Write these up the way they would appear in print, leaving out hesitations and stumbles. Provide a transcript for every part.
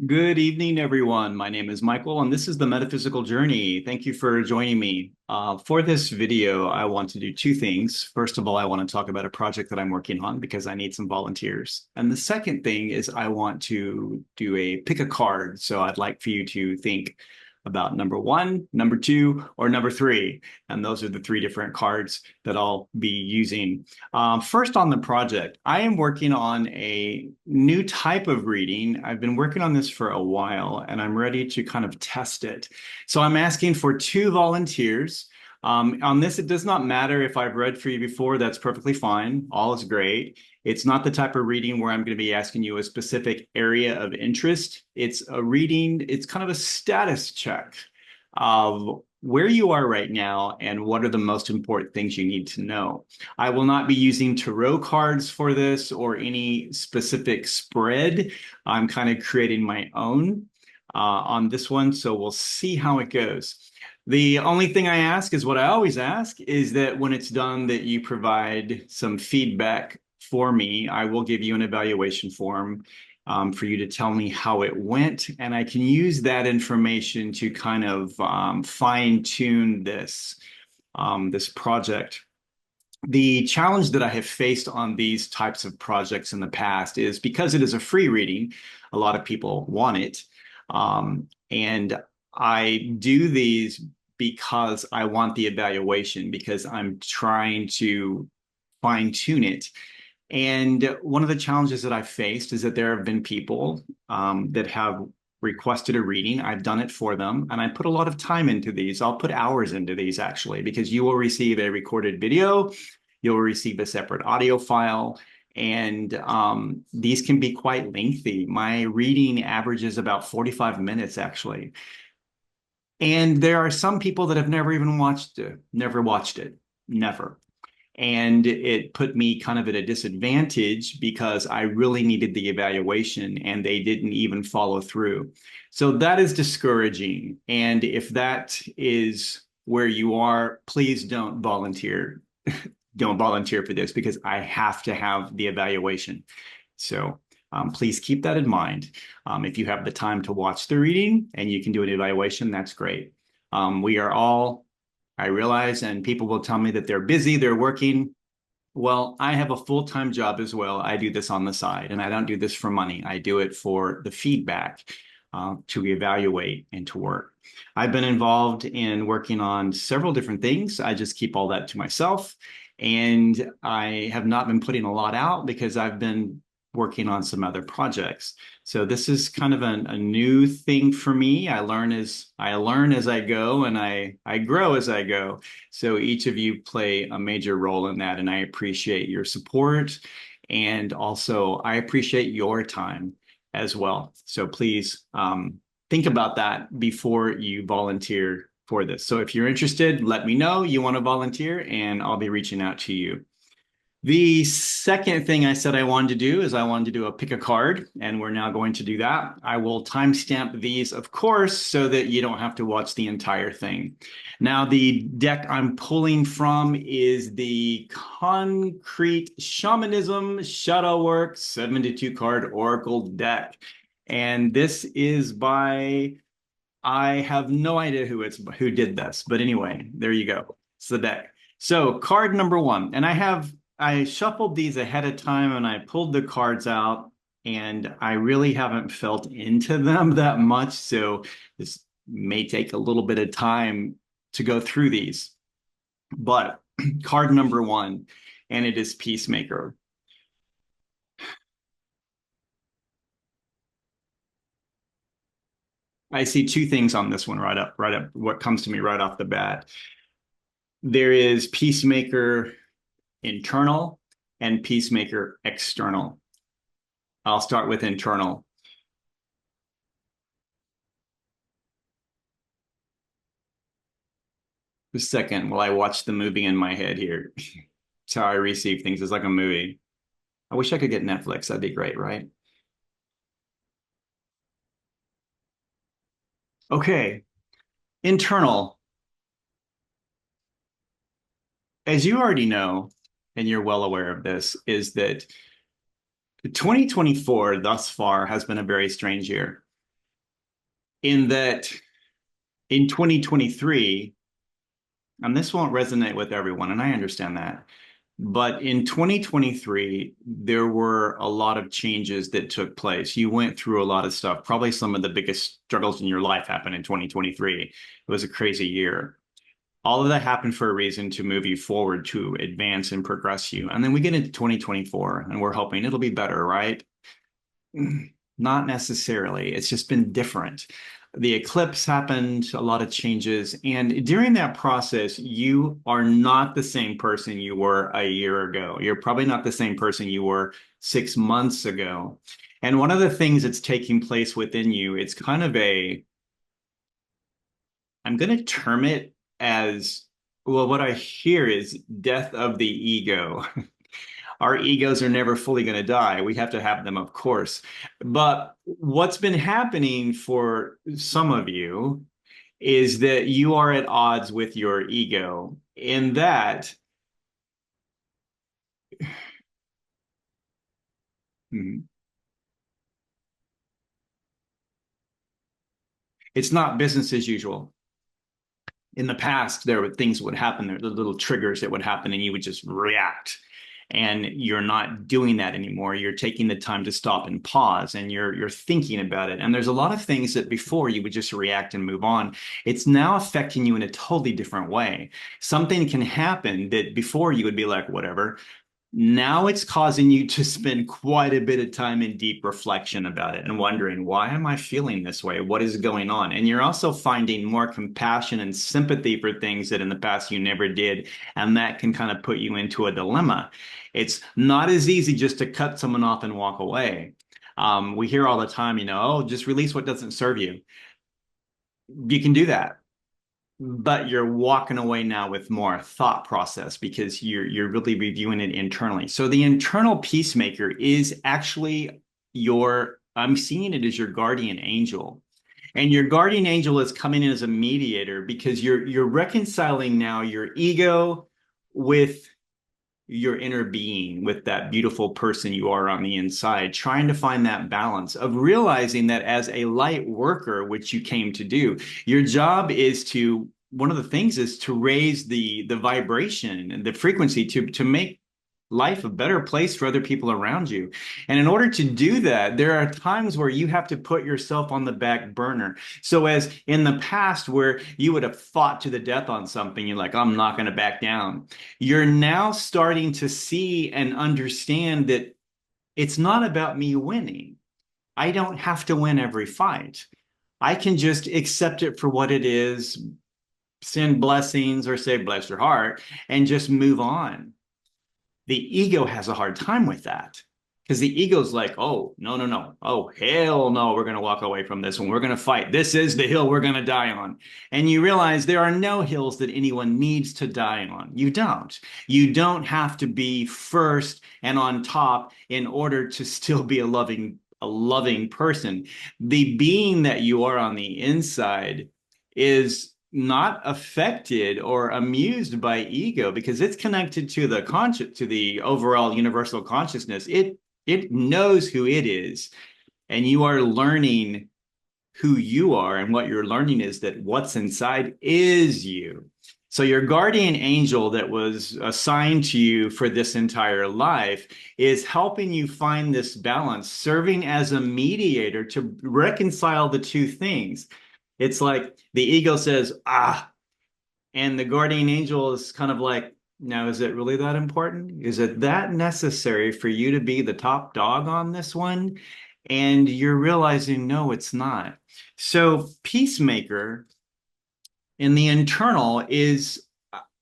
Good evening, everyone. My name is Michael, and this is the Metaphysical Journey. Thank you for joining me. For this video, I want to do two things. First of all, I want to talk about a project that I'm working on because I need some volunteers. And the second thing is I want to do a pick a card. So I'd like for you to think about number one, number two, or number three. And those are the three different cards that I'll be using. First on the project, I am working on a new type of reading. I've been working on this for a while and I'm ready to kind of test it. So I'm asking for two volunteers. On this, it does not matter if I've read for you before, that's perfectly fine. All is great. It's not the type of reading where I'm going to be asking you a specific area of interest. It's a reading, it's kind of a status check of where you are right now and what are the most important things you need to know. I will not be using tarot cards for this or any specific spread. I'm kind of creating my own on this one, so we'll see how it goes. The only thing I ask is what I always ask is that when it's done that you provide some feedback for me. I will give you an evaluation form for you to tell me how it went, and I can use that information to kind of fine tune this project. The challenge that I have faced on these types of projects in the past is because it is a free reading, a lot of people want it. And I do these because I want the evaluation, because I'm trying to fine tune it. And one of the challenges that I've faced is that there have been people that have requested a reading. I've done it for them, and I put a lot of time into these. I'll put hours into these actually, because you will receive a recorded video, you'll receive a separate audio file, and these can be quite lengthy. My reading averages about 45 minutes actually. And there are some people that have never even watched it, never watched it, never. And it put me kind of at a disadvantage because I really needed the evaluation and they didn't even follow through. So that is discouraging. And if that is where you are, please don't volunteer. Don't volunteer for this because I have to have the evaluation. So please keep that in mind. If you have the time to watch the reading and you can do an evaluation, that's great. We are all, I realize, and people will tell me that they're busy, they're working. Well, I have a full-time job as well. I do this on the side, and I don't do this for money. I do it for the feedback to evaluate and to work. I've been involved in working on several different things. I just keep all that to myself. And I have not been putting a lot out because I've been working on some other projects. So this is kind of a new thing for me. I learn as I go, and I grow as I go. So each of you play a major role in that, and I appreciate your support. And also I appreciate your time as well. So please think about that before you volunteer for this. So if you're interested, let me know you want to volunteer and I'll be reaching out to you. The second thing I said I wanted to do is I wanted to do a pick a card, and we're now going to do that. I will timestamp these, of course, so that you don't have to watch the entire thing. Now, the deck I'm pulling from is the Concrete Shamanism Shadowwork 72 card Oracle deck. And this is by, I have no idea who did this, but anyway, there you go. It's the deck. So card number one, and I shuffled these ahead of time and I pulled the cards out, and I really haven't felt into them that much. So this may take a little bit of time to go through these. But card number one, and it is Peacemaker. I see two things on this one right up, what comes to me right off the bat. There is Peacemaker internal and Peacemaker external. I'll start with internal. The second, while I watch the movie in my head here. It's how I receive things. It's like a movie. I wish I could get Netflix. That'd be great, right? Okay, internal. As you already know, and you're well aware of this, is that 2024 thus far has been a very strange year. in that in 2023, and this won't resonate with everyone, and I understand that. But in 2023, there were a lot of changes that took place. You went through a lot of stuff. Probably some of the biggest struggles in your life happened in 2023. It was a crazy year. All of that happened for a reason to move you forward, to advance and progress you. And then we get into 2024 and we're hoping it'll be better, right? Not necessarily. It's just been different. The eclipse happened, a lot of changes. And during that process, you are not the same person you were a year ago. You're probably not the same person you were 6 months ago. And one of the things that's taking place within you, it's kind of I'm going to term it as, well, what I hear is death of the ego. Our egos are never fully going to die. We have to have them, of course. But what's been happening for some of you is that you are at odds with your ego in that hmm, it's not business as usual. In the past, there were things that would happen, there were little triggers that would happen, and you would just react. And you're not doing that anymore. You're taking the time to stop and pause, and you're thinking about it. And there's a lot of things that before you would just react and move on. It's now affecting you in a totally different way. Something can happen that before you would be like, whatever. Now it's causing you to spend quite a bit of time in deep reflection about it and wondering, why am I feeling this way? What is going on? And you're also finding more compassion and sympathy for things that in the past you never did. And that can kind of put you into a dilemma. It's not as easy just to cut someone off and walk away. We hear all the time, oh, just release what doesn't serve you. You can do that, but you're walking away now with more thought process because you're really reviewing it internally. So the internal peacemaker is actually I'm seeing it as your guardian angel. And your guardian angel is coming in as a mediator because you're reconciling now your ego with your inner being, with that beautiful person you are on the inside, trying to find that balance of realizing that as a light worker, which you came to do, your job is to, one of the things is to raise the vibration and the frequency to make life a better place for other people around you. And in order to do that, there are times where you have to put yourself on the back burner. So as in the past where you would have fought to the death on something, you're like, I'm not going to back down. You're now starting to see and understand that it's not about me winning. I don't have to win every fight. I can just accept it for what it is, send blessings or say bless your heart, and just move on. The ego has a hard time with that because the ego's like, oh, no, no, no. Oh, hell no, we're going to walk away from this one. We're going to fight. This is the hill we're going to die on. And you realize there are no hills that anyone needs to die on. You don't. You don't have to be first and on top in order to still be a loving person. The being that you are on the inside is not affected or amused by ego because it's connected to the to the overall universal consciousness. It knows who it is, and you are learning who you are, and what you're learning is that what's inside is you. So your guardian angel that was assigned to you for this entire life is helping you find this balance, serving as a mediator to reconcile the two things. It's like the ego says, and the guardian angel is kind of like, now, is it really that important? Is it that necessary for you to be the top dog on this one? And you're realizing, no, it's not. So, peacemaker in the internal is,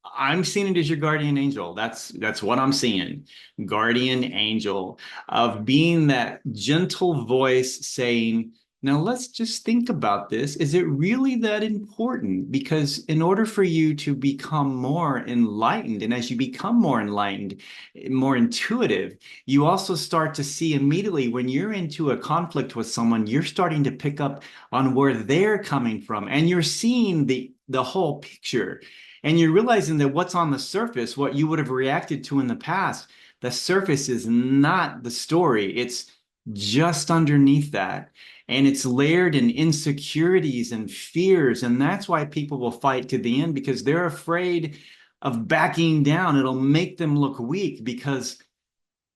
I'm seeing it as your guardian angel. That's what I'm seeing. Guardian angel of being that gentle voice saying, now let's just think about this. Is it really that important? Because in order for you to become more enlightened, and as you become more enlightened, more intuitive, you also start to see immediately when you're into a conflict with someone, you're starting to pick up on where they're coming from, and you're seeing the whole picture. And you're realizing that what's on the surface, what you would have reacted to in the past, the surface is not the story. It's just underneath that. And it's layered in insecurities and fears. And that's why people will fight to the end, because they're afraid of backing down. It'll make them look weak because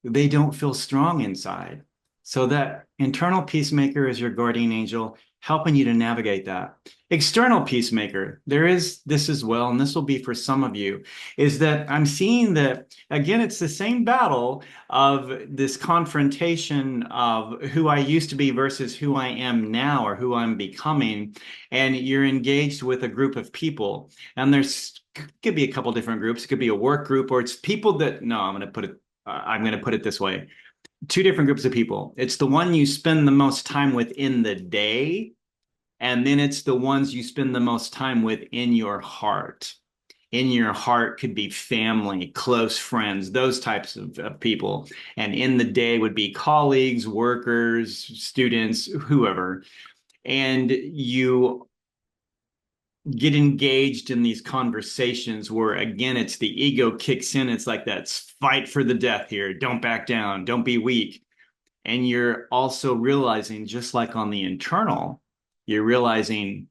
they don't feel strong inside. So that internal peacemaker is your guardian angel, helping you to navigate that. External peacemaker, there is this as well, and this will be for some of you, is that I'm seeing that, again, it's the same battle of this confrontation of who I used to be versus who I am now or who I'm becoming. And you're engaged with a group of people, and there's could be a couple different groups. It could be a work group, or it's people that, no, I'm going to put it this way. Two different groups of people. It's the one you spend the most time with in the day, and then it's the ones you spend the most time with in your heart. In your heart could be family, close friends, those types of people. And in the day would be colleagues, workers, students, whoever. And you get engaged in these conversations where, again, it's the ego kicks in. It's like that fight for the death here. Don't back down. Don't be weak. And you're also realizing, just like on the internal, you're realizing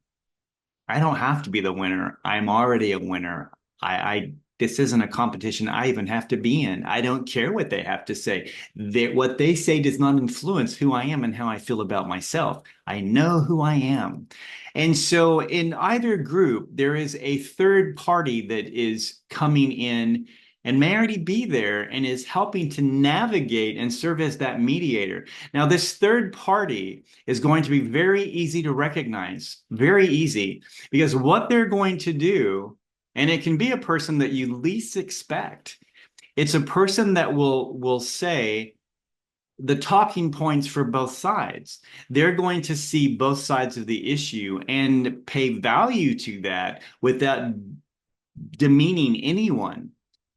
I don't have to be the winner. I'm already a winner. I this isn't a competition I even have to be in. I don't care what they have to say. What they say does not influence who I am and how I feel about myself. I know who I am. And so in either group, there is a third party that is coming in and may already be there and is helping to navigate and serve as that mediator. Now, this third party is going to be very easy to recognize, very easy, because what they're going to do, and it can be a person that you least expect, it's a person that will say the talking points for both sides. They're going to see both sides of the issue and pay value to that without demeaning anyone.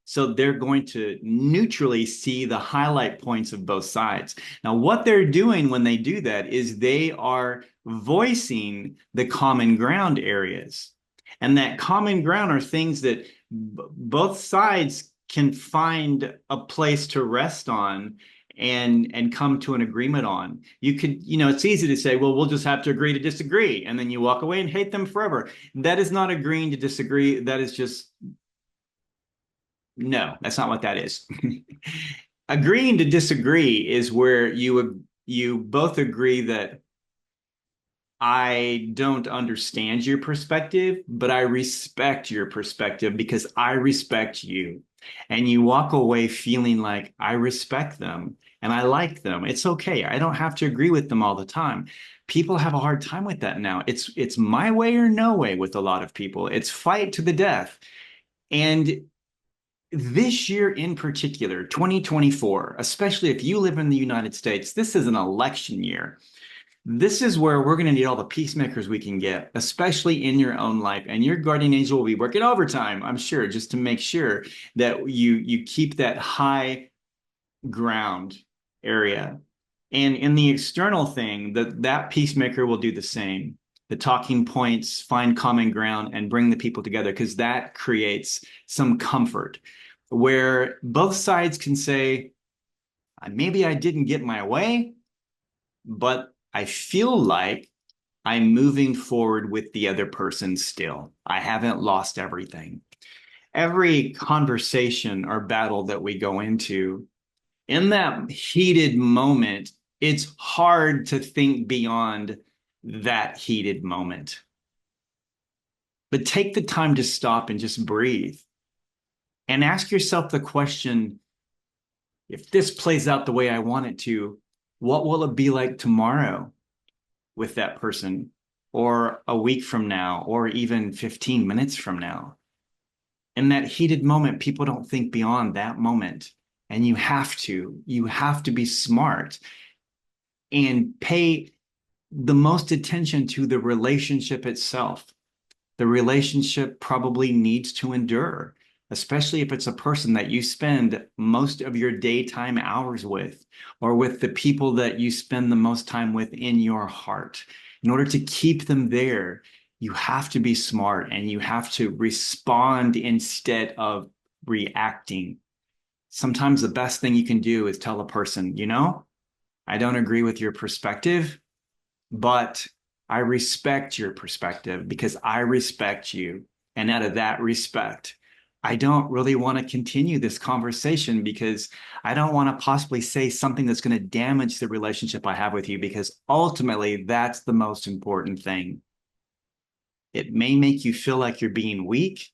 So they're going to neutrally see the highlight points of both sides. Now, what they're doing when they do that is they are voicing the common ground areas. And that common ground are things that both sides can find a place to rest on and come to an agreement on. You could, it's easy to say, well, we'll just have to agree to disagree. And then you walk away and hate them forever. That is not agreeing to disagree. That is just, no, that's not what that is. Agreeing to disagree is where you both agree that I don't understand your perspective, but I respect your perspective because I respect you. And you walk away feeling like I respect them and I like them. It's okay. I don't have to agree with them all the time. People have a hard time with that now. It's my way or no way with a lot of people. It's fight to the death. And this year in particular, 2024, especially if you live in the United States, this is an election year. This is where we're going to need all the peacemakers we can get, especially in your own life. And your guardian angel will be working overtime, I'm sure, just to make sure that you keep that high ground area. And in the external thing, that peacemaker will do the same. The talking points, find common ground, and bring the people together, because that creates some comfort where both sides can say, maybe I didn't get my way, but I feel like I'm moving forward with the other person still. I haven't lost everything. Every conversation or battle that we go into, in that heated moment, it's hard to think beyond that heated moment. But take the time to stop and just breathe and ask yourself the question, if this plays out the way I want it to, what will it be like tomorrow with that person, or a week from now, or even 15 minutes from now? In that heated moment, people don't think beyond that moment. And you have to be smart and pay the most attention to the relationship itself. The relationship probably needs to endure, especially if it's a person that you spend most of your daytime hours with, or with the people that you spend the most time with in your heart. In order to keep them there, you have to be smart and you have to respond instead of reacting. Sometimes the best thing you can do is tell a person, I don't agree with your perspective, but I respect your perspective because I respect you. And out of that respect, I don't really want to continue this conversation because I don't want to possibly say something that's going to damage the relationship I have with you, because ultimately that's the most important thing. It may make you feel like you're being weak,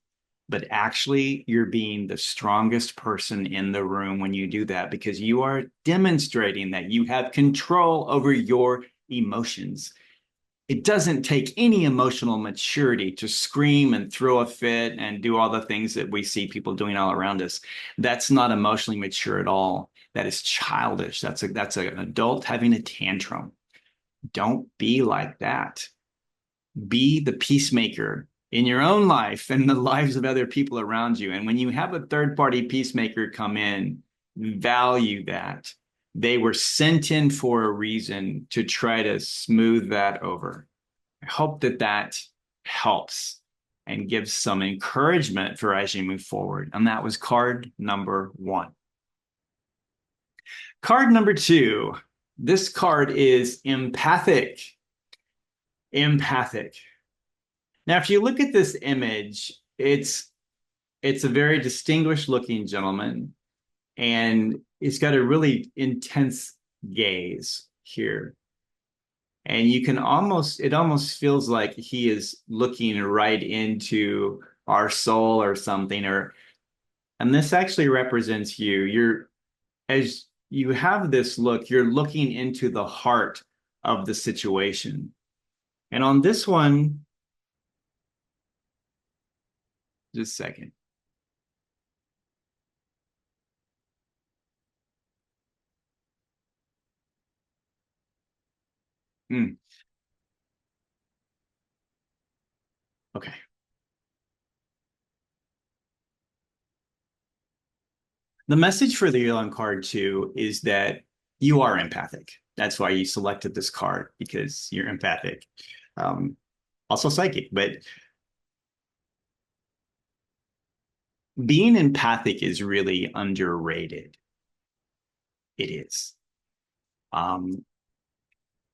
but actually you're being the strongest person in the room when you do that, because you are demonstrating that you have control over your emotions. It doesn't take any emotional maturity to scream and throw a fit and do all the things that we see people doing all around us. That's not emotionally mature at all. That is childish. That's an adult having a tantrum. Don't be like that. Be the peacemaker in your own life and the lives of other people around you. And when you have a third party peacemaker come in, value that. They were sent in for a reason to try to smooth that over. I hope that that helps and gives some encouragement for as you move forward. And that was card number 1. Card number 2. This card is empathic. Empathic. Now, if you look at this image, it's a very distinguished looking gentleman, and he's got a really intense gaze here. And you can it almost feels like he is looking right into our soul or something, and this actually represents you. As you have this look, you're looking into the heart of the situation. And on this one, just a second. Okay. The message for the Elon card 2 is that you are empathic. That's why you selected this card, because you're empathic. Also psychic, but being empathic is really underrated. It is.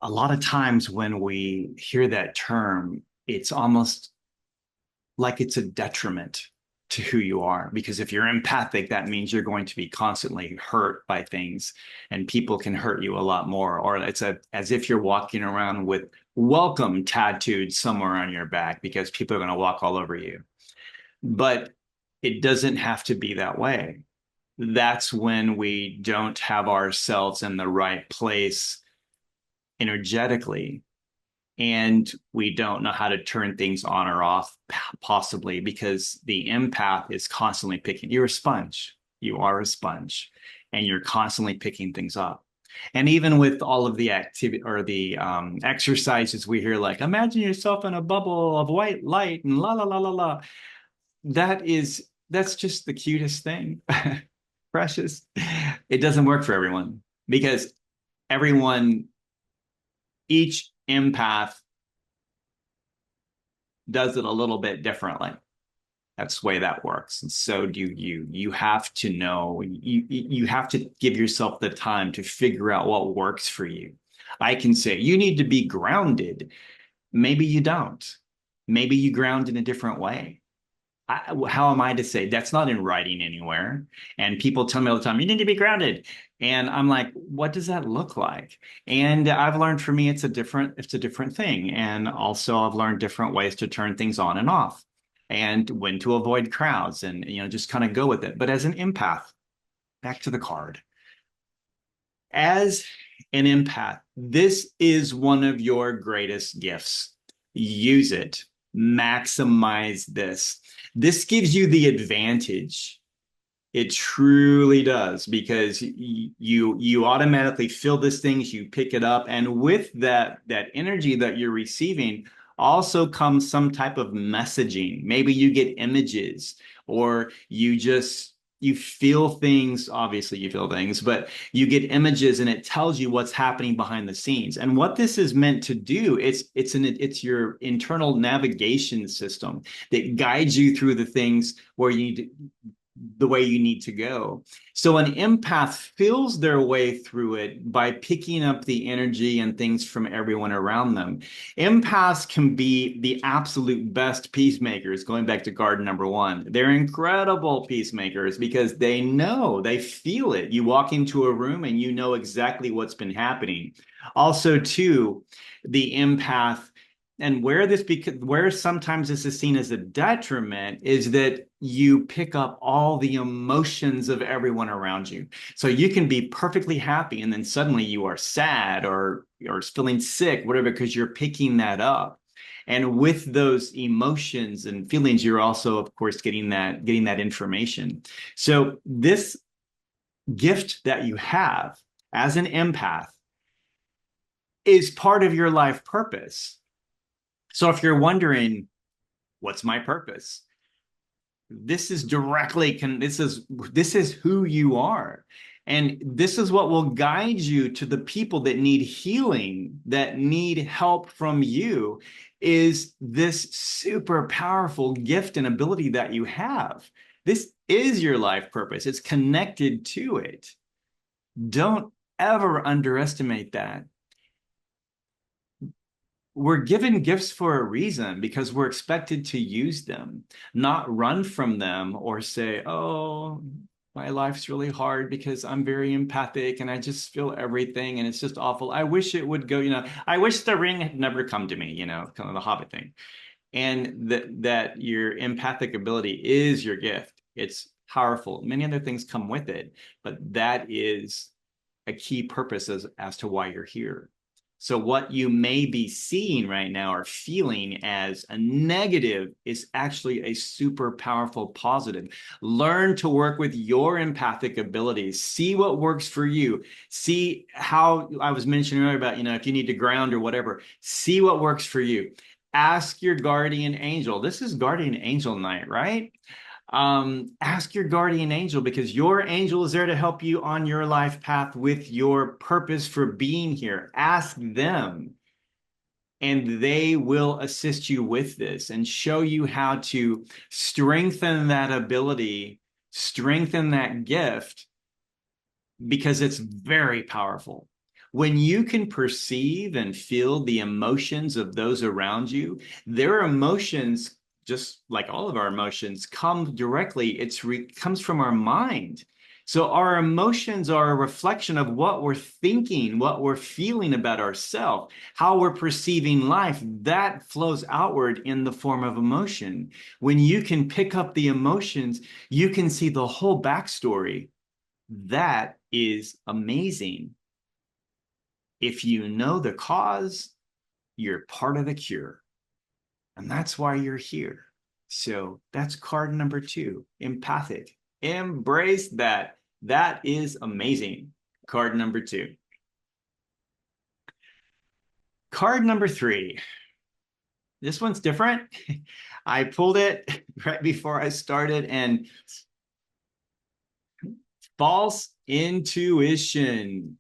A lot of times when we hear that term, it's almost like it's a detriment to who you are, because if you're empathic, that means you're going to be constantly hurt by things, and people can hurt you a lot more, or as if you're walking around with welcome tattooed somewhere on your back, because people are going to walk all over you. But it doesn't have to be that way. That's when we don't have ourselves in the right place energetically, and we don't know how to turn things on or off, possibly because the empath is constantly picking. You're a sponge. You are a sponge, and you're constantly picking things up. And even with all of the activity or the exercises we hear, like imagine yourself in a bubble of white light and la la la la la. That's just the cutest thing. Precious. It doesn't work for everyone, because everyone, each empath does it a little bit differently. That's the way that works. And so do you. You have to know, you have to give yourself the time to figure out what works for you. I can say you need to be grounded. Maybe you don't. Maybe you ground in a different way. How am I to say? That's not in writing anywhere. And people tell me all the time, you need to be grounded. And I'm like, what does that look like? And I've learned, for me, it's a different thing. And also I've learned different ways to turn things on and off, and when to avoid crowds, and just kind of go with it. But as an empath, back to the card. As an empath, this is one of your greatest gifts. Use it. Maximize this. This gives you the advantage. It truly does, because you automatically feel these things, you pick it up, and with that energy that you're receiving also comes some type of messaging. Maybe you get images, or you feel things. Obviously you feel things, but you get images, and it tells you what's happening behind the scenes. And what this is meant to do, it's your internal navigation system that guides you through the things where you need to, the way you need to go. So an empath feels their way through it by picking up the energy and things from everyone around them. Empaths can be the absolute best peacemakers, going back to garden number one. They're incredible peacemakers because they know, they feel it. You walk into a room and you know exactly what's been happening. Also, too, the empath and where sometimes this is seen as a detriment is that you pick up all the emotions of everyone around you. So you can be perfectly happy and then suddenly you are sad or feeling sick, whatever, because you're picking that up. And with those emotions and feelings, you're also, of course, getting that information. So this gift that you have as an empath is part of your life purpose. So if you're wondering, what's my purpose? This is this is who you are. And this is what will guide you to the people that need healing, that need help from you, is this super powerful gift and ability that you have. This is your life purpose. It's connected to it. Don't ever underestimate that. We're given gifts for a reason because we're expected to use them, not run from them or say, oh, my life's really hard because I'm very empathic and I just feel everything and it's just awful. I wish it would go, I wish the ring had never come to me, kind of the Hobbit thing. And that your empathic ability is your gift. It's powerful. Many other things come with it, but that is a key purpose as to why you're here. So what you may be seeing right now or feeling as a negative is actually a super powerful positive. Learn to work with your empathic abilities. See what works for you. See how I was mentioning earlier about, if you need to ground or whatever, see what works for you. Ask your guardian angel. This is guardian angel night, right? Ask your guardian angel because your angel is there to help you on your life path with your purpose for being here. Ask them, and they will assist you with this and show you how to strengthen that ability, strengthen that gift, because it's very powerful. When you can perceive and feel the emotions of those around you, their emotions, just like all of our emotions, come directly. Comes from our mind. So our emotions are a reflection of what we're thinking, what we're feeling about ourselves, how we're perceiving life. That flows outward in the form of emotion. When you can pick up the emotions, you can see the whole backstory. That is amazing. If you know the cause, you're part of the cure. And that's why you're here. So that's card number 2, empathic. Embrace that. That is amazing. Card number 2. Card number 3. This one's different. I pulled it right before I started, and false intuition.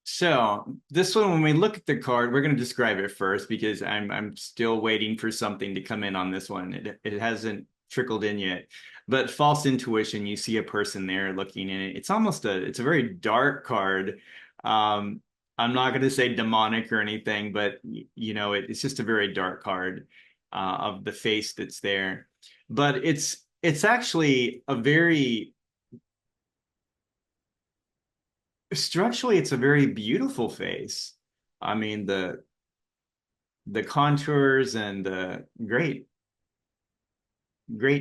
So this one, when we look at the card, we're going to describe it first because I'm still waiting for something to come in on this one. It hasn't trickled in yet. But false intuition, you see a person there looking in it. It's a very dark card. Um, I'm not going to say demonic or anything, but it's just a very dark card of the face that's there. But it's actually a very structurally, it's a very beautiful face. I mean, the contours and the great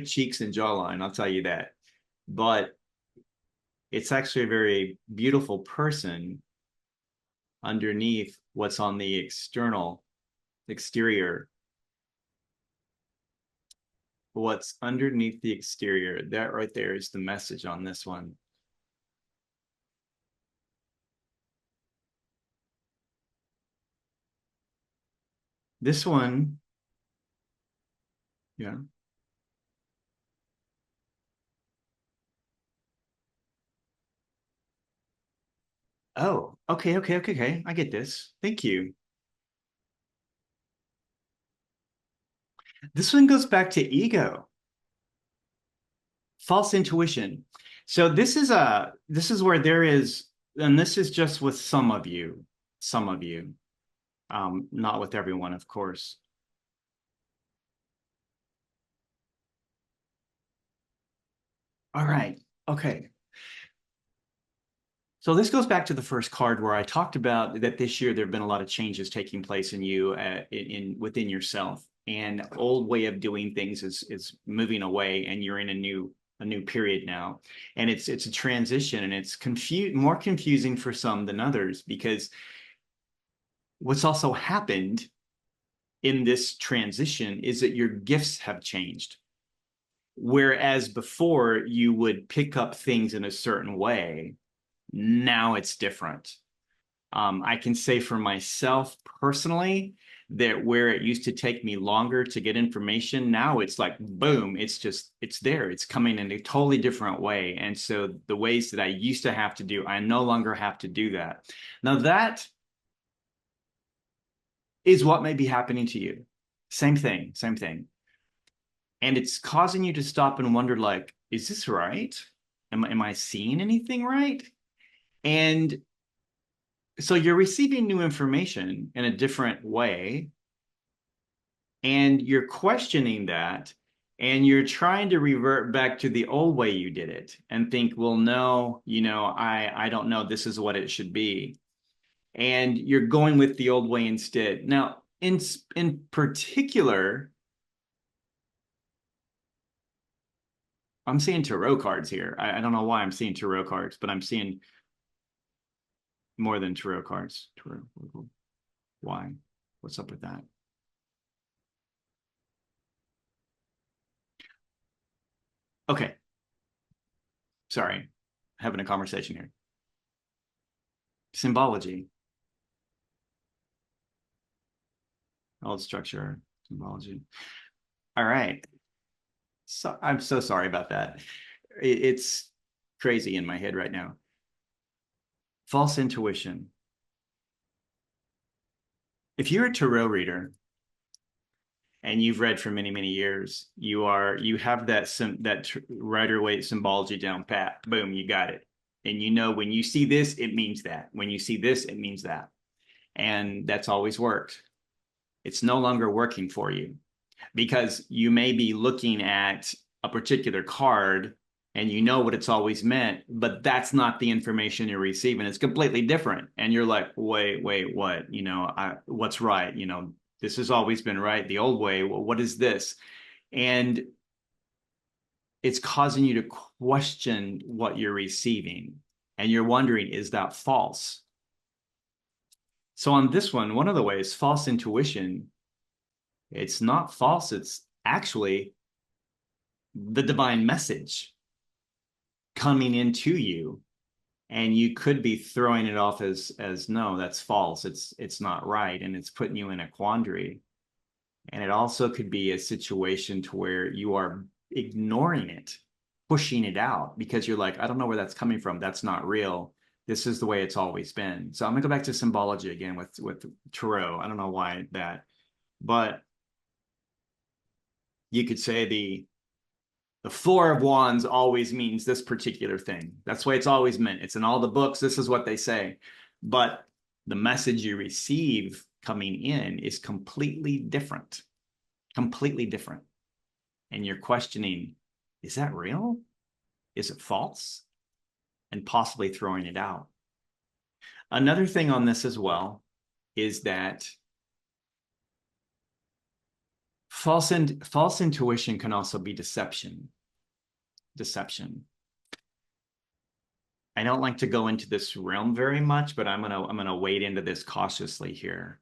cheeks and jawline, I'll tell you that. But it's actually a very beautiful person underneath what's on the exterior. What's underneath the exterior, that right there is the message on this one. This one, yeah. Oh, okay. I get this. Thank you. This one goes back to ego. false intuition. So this is where there is, and this is just with some of you, not with everyone, of course. All right. Okay. So this goes back to the first card where I talked about that this year there have been a lot of changes taking place in you, in within yourself, and old way of doing things is moving away, and you're in a new period now, and it's a transition, and it's more confusing for some than others because what's also happened in this transition is that your gifts have changed. Whereas before you would pick up things in a certain way, now it's different. I can say for myself personally that where it used to take me longer to get information, now it's like boom, it's there. It's coming in a totally different way. And so the ways that I used to have to do, I no longer have to do that. Now that is what may be happening to you. Same thing, same thing. And it's causing you to stop and wonder, like, is this right? Am I seeing anything right? And so you're receiving new information in a different way, and you're questioning that, and you're trying to revert back to the old way you did it and think, well, no, I don't know, this is what it should be. And you're going with the old way instead. Now, in particular, I'm seeing tarot cards here. I don't know why I'm seeing tarot cards, but I'm seeing more than tarot cards. Tarot. Why? What's up with that? Okay. Sorry. Having a conversation here. Symbology. Old structure. Symbology. All right. So I'm so sorry about that. It's crazy in my head right now. False intuition. If you're a tarot reader and you've read for many, many years, you have that Rider Waite symbology down pat. Boom, you got it. And you know when you see this, it means that. When you see this, it means that. And that's always worked. It's no longer working for you because you may be looking at a particular card and you know what it's always meant, but that's not the information you're receiving. It's completely different. And you're like, wait, what? What's right? This has always been right. The old way. Well, what is this? And it's causing you to question what you're receiving. And you're wondering, is that false? So on this one of the ways, false intuition, it's not false. It's actually the divine message coming into you, and you could be throwing it off as no, that's false, it's not right, and it's putting you in a quandary. And it also could be a situation to where you are ignoring it, pushing it out because you're like, I don't know where that's coming from, that's not real, this is the way it's always been. So I'm gonna go back to symbology again with tarot. I don't know why that, but you could say the Four of Wands always means this particular thing. That's why it's always meant. It's in all the books. This is what they say. But the message you receive coming in is completely different, completely different. And you're questioning, is that real? Is it false? And possibly throwing it out. Another thing on this as well is that false intuition can also be deception. Deception. I don't like to go into this realm very much, but I'm gonna wade into this cautiously here.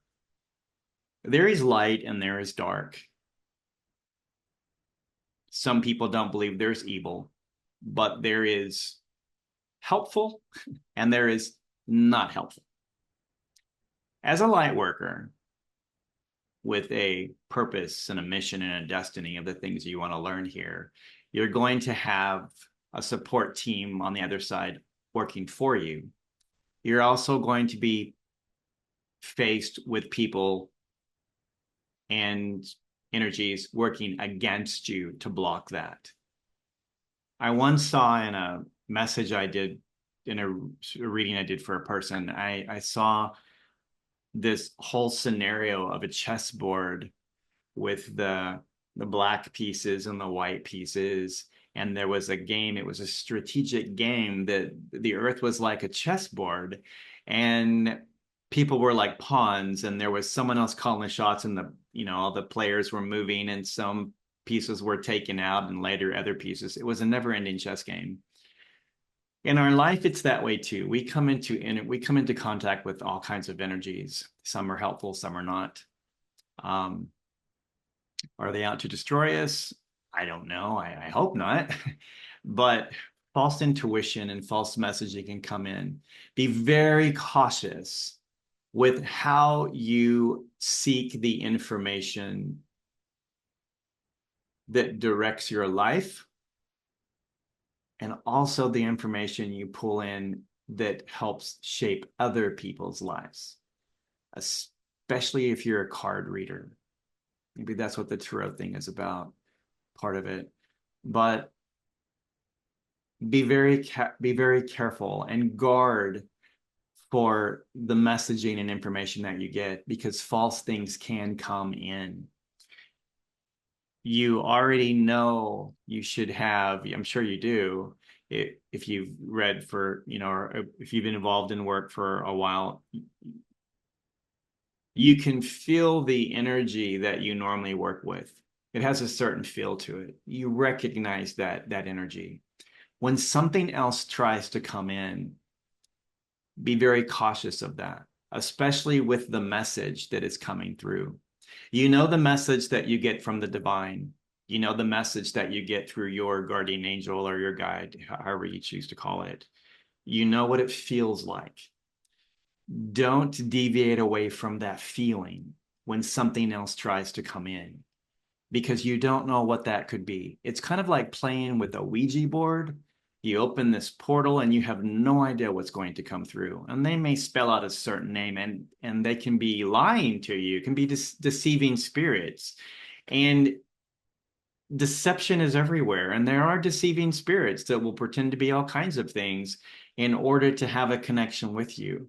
There is light and there is dark. Some people don't believe there's evil, but there is helpful and there is not helpful. As a light worker with a purpose and a mission and a destiny of the things you want to learn here, you're going to have a support team on the other side working for you. You're also going to be faced with people and energies working against you to block that. I once saw in a message I did in a reading I did for a person, I saw this whole scenario of a chessboard with the black pieces and the white pieces. And there was a game, it was a strategic game that the earth was like a chessboard and people were like pawns, and there was someone else calling the shots, and all the players were moving, and some pieces were taken out and later other pieces. It was a never-ending chess game. In our life, it's that way too. We come into contact with all kinds of energies. Some are helpful, some are not. Um, are they out to destroy us? I don't know. I hope not. But false intuition and false messaging can come in. Be very cautious with how you seek the information that directs your life, and also the information you pull in that helps shape other people's lives, especially if you're a card reader. Maybe that's what the tarot thing is about, part of it. But be very careful and guard for the messaging and information that you get, because false things can come in. You already know you should have, I'm sure you do, if you've read for, or if you've been involved in work for a while, you can feel the energy that you normally work with. It has a certain feel to it. You recognize that energy. When something else tries to come in, be very cautious of that, especially with the message that is coming through. You know the message that you get from the divine. You know the message that you get through your guardian angel or your guide, however you choose to call it. You know what it feels like. Don't deviate away from that feeling when something else tries to come in, because you don't know what that could be. It's kind of like playing with a Ouija board. You open this portal and you have no idea what's going to come through. And they may spell out a certain name, and they can be lying to you, can be deceiving spirits. And deception is everywhere. And there are deceiving spirits that will pretend to be all kinds of things in order to have a connection with you.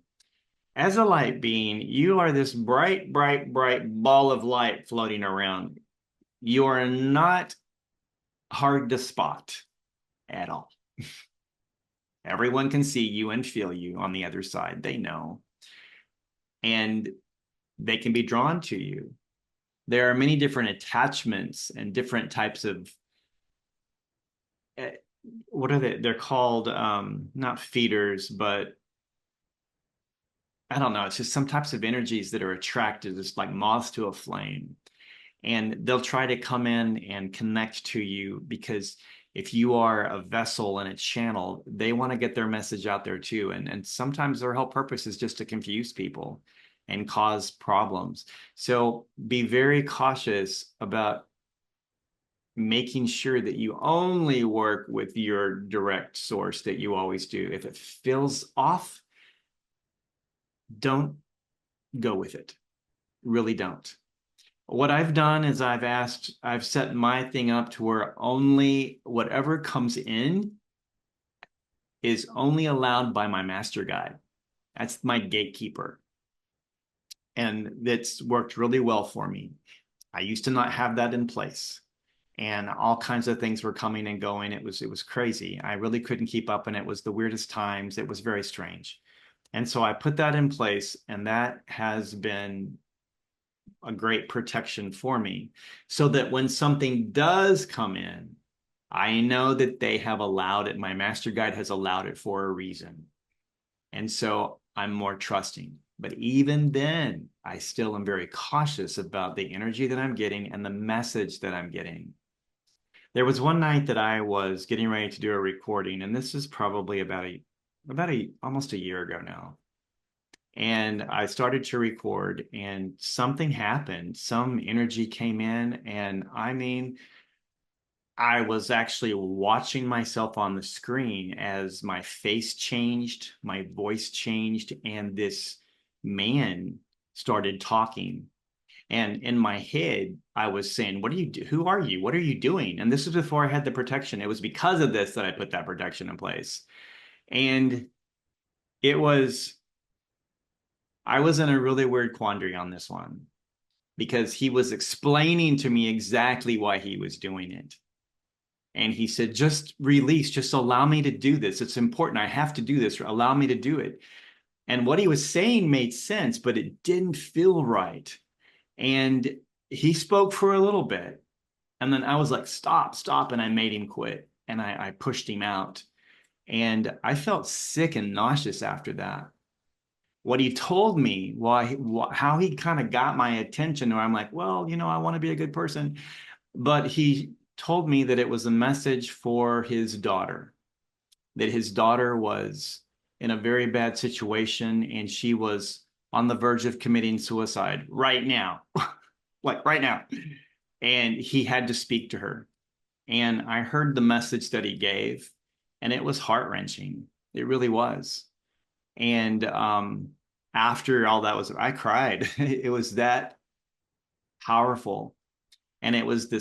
As a light being, you are this bright, bright, bright ball of light floating around. You are not hard to spot at all. Everyone can see you and feel you on the other side. They know. And they can be drawn to you. There are many different attachments and different types of, what are they? They're called, not feeders, but I don't know. It's just some types of energies that are attracted, just like moths to a flame. And they'll try to come in and connect to you, because if you are a vessel and a channel, they want to get their message out there too. And sometimes their whole purpose is just to confuse people and cause problems. So be very cautious about making sure that you only work with your direct source that you always do. If it feels off, don't go with it. Really don't. What I've done is I've set my thing up to where only whatever comes in is only allowed by my master guide. That's my gatekeeper. And that's worked really well for me. I used to not have that in place, and all kinds of things were coming and going. It was crazy. I really couldn't keep up, and it was the weirdest times. It was very strange. And so I put that in place, and that has been a great protection for me, so that when something does come in, I know that they have allowed it. My master guide has allowed it for a reason. And so I'm more trusting. But even then, I still am very cautious about the energy that I'm getting and the message that I'm getting. There was one night that I was getting ready to do a recording, and this is probably about almost a year ago now. And I started to record, and something happened. Some energy came in, and I mean, I was actually watching myself on the screen as my face changed, my voice changed, and this man started talking. And in my head, I was saying, what are you do? Who are you? What are you doing? And this was before I had the protection. It was because of this that I put that protection in place. And it was, I was in a really weird quandary on this one because he was explaining to me exactly why he was doing it. And he said, just release, just allow me to do this. It's important. I have to do this. Allow me to do it. And what he was saying made sense, but it didn't feel right. And he spoke for a little bit. And then I was like, stop, stop. And I made him quit. And I pushed him out. And I felt sick and nauseous after that. What he told me, how he kind of got my attention, where I'm like, well, I want to be a good person. But he told me that it was a message for his daughter, that his daughter was in a very bad situation and she was on the verge of committing suicide right now, like right now. And he had to speak to her. And I heard the message that he gave, and it was heart wrenching. It really was. And after all that was, I cried. It was that powerful. And it was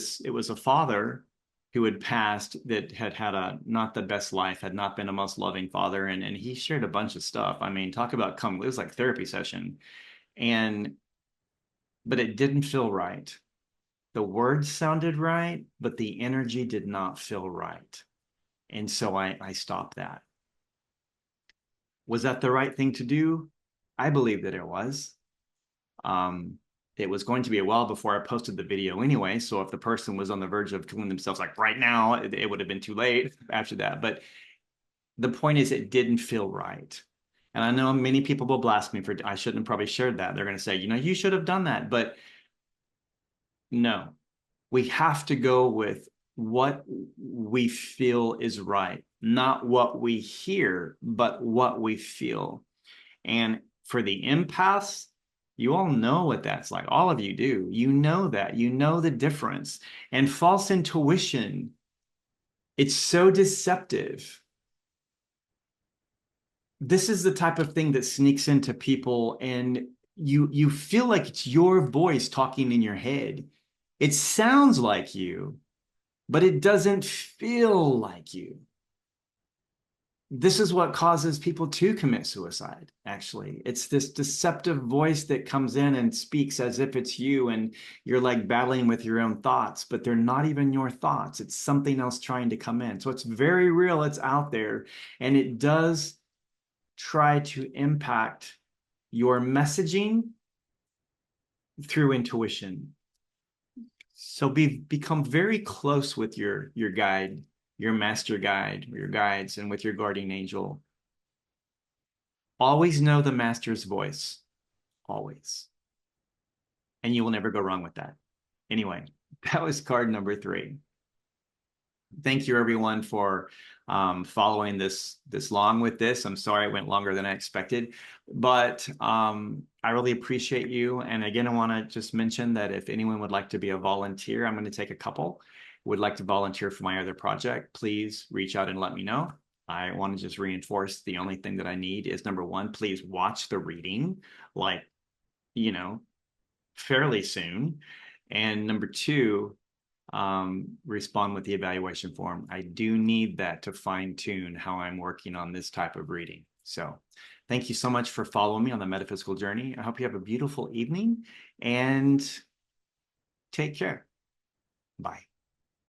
a father who had passed that had had a not the best life, had not been a most loving father. And he shared a bunch of stuff. I mean, talk about it was like therapy session. And, but it didn't feel right. The words sounded right, but the energy did not feel right. And so I stopped that. Was that the right thing to do? I believe that it was. Um, it was going to be a while before I posted the video anyway. So if the person was on the verge of killing themselves, like right now, it would have been too late after that. But the point is, it didn't feel right. And I know many people will blast me for, I shouldn't have probably shared that. They're going to say, you should have done that. But no, we have to go with what we feel is right, not what we hear, but what we feel. And for the empaths, you all know what that's like. All of you do. You know that. You know the difference. And false intuition, it's so deceptive. This is the type of thing that sneaks into people, and you feel like it's your voice talking in your head. It sounds like you, but it doesn't feel like you. This is what causes people to commit suicide, actually. It's this deceptive voice that comes in and speaks as if it's you, and you're like battling with your own thoughts, but they're not even your thoughts. It's something else trying to come in. So it's very real, it's out there, and it does try to impact your messaging through intuition. So become very close with your guide, your master guide, your guides, and with your guardian angel. Always know the master's voice, always. And you will never go wrong with that. Anyway, that was card number 3. Thank you, everyone, for following this long with this. I'm sorry it went longer than I expected, but I really appreciate you. And again, I want to just mention that if anyone would like to be a volunteer, I'm going to take a couple. Would like to volunteer for my other project, please reach out and let me know. I want to just reinforce the only thing that I need is, number one, please watch the reading, like, fairly soon. And number two, respond with the evaluation form. I do need that to fine tune how I'm working on this type of reading. So thank you so much for following me on the metaphysical journey. I hope you have a beautiful evening and take care. Bye.